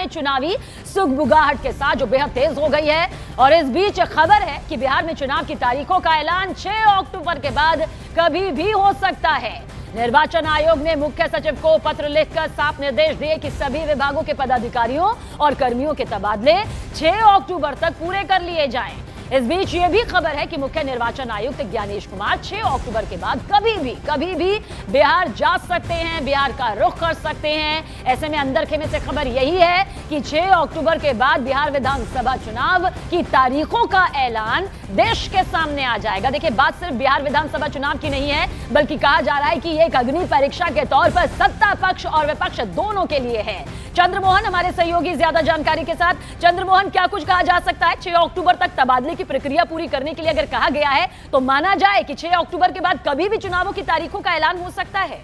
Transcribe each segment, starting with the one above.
में चुनावी सुगबुगाहट के साथ जो बेहद तेज हो गई है। और इस बीच खबर है कि बिहार में चुनाव की तारीखों का ऐलान 6 अक्टूबर के बाद कभी भी हो सकता है। निर्वाचन आयोग ने मुख्य सचिव को पत्र लिखकर साफ निर्देश दिए कि सभी विभागों के पदाधिकारियों और कर्मियों के तबादले 6 अक्टूबर तक पूरे कर लिए जाएं। इस बीच ये भी खबर है कि मुख्य निर्वाचन आयुक्त ज्ञानेश कुमार 6 अक्टूबर के बाद कभी भी बिहार जा सकते हैं, बिहार का रुख कर सकते हैं। ऐसे में अंदर खेमे से खबर यही है कि 6 अक्टूबर के बाद बिहार विधानसभा चुनाव की तारीखों का ऐलान देश के सामने आ जाएगा। देखिए, बात सिर्फ बिहार विधानसभा चुनाव की नहीं है, बल्कि कहा जा रहा है कि ये एक अग्नि परीक्षा के तौर पर सत्ता पक्ष और विपक्ष दोनों के लिए है। चंद्रमोहन हमारे सहयोगी ज्यादा जानकारी के साथ। चंद्रमोहन, क्या कुछ कहा जा सकता है? 6 अक्टूबर तक तबादले की प्रक्रिया पूरी करने के लिए अगर कहा गया है तो माना जाए कि 6 अक्टूबर के बाद कभी भी चुनावों की तारीखों का ऐलान हो सकता है?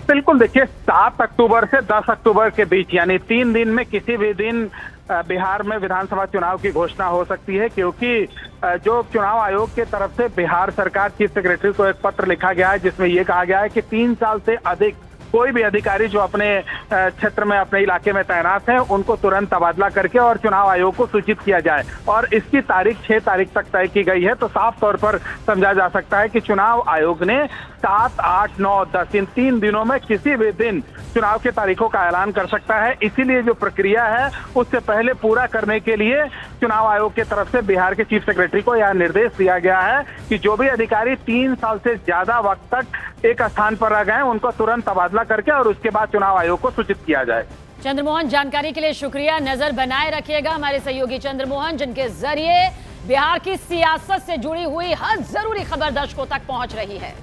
बिल्कुल, देखिए 7 अक्टूबर से 10 अक्टूबर के बीच यानी 3 दिन में किसी भी दिन बिहार में विधानसभा चुनाव की घोषणा हो सकती है, क्योंकि जो चुनाव आयोग के तरफ से बिहार सरकार चीफ सेक्रेटरी को एक पत्र लिखा गया है जिसमें यह कहा गया है कि 3 साल से अधिक कोई भी अधिकारी जो अपने क्षेत्र में अपने इलाके में तैनात है उनको तुरंत तबादला करके और चुनाव आयोग को सूचित किया जाए। और इसकी तारीख 6 तारीख तक तय की गई है। तो साफ तौर पर समझा जा सकता है कि चुनाव आयोग ने 7, 8, 9, 10 इन 3 दिनों में किसी भी दिन चुनाव की तारीखों का ऐलान कर सकता है। इसीलिए जो प्रक्रिया है उससे पहले पूरा करने के लिए चुनाव आयोग की तरफ से बिहार के चीफ सेक्रेटरी को यह निर्देश दिया गया है कि जो भी अधिकारी 3 साल से ज्यादा वक्त तक एक स्थान पर रह गए उनको तुरंत तबादला करके और उसके बाद चुनाव आयोग को सूचित किया जाए। चंद्रमोहन, जानकारी के लिए शुक्रिया। नजर बनाए रखिएगा हमारे सहयोगी चंद्रमोहन, जिनके जरिए बिहार की सियासत से जुड़ी हुई हर जरूरी खबर दर्शकों तक पहुंच रही है।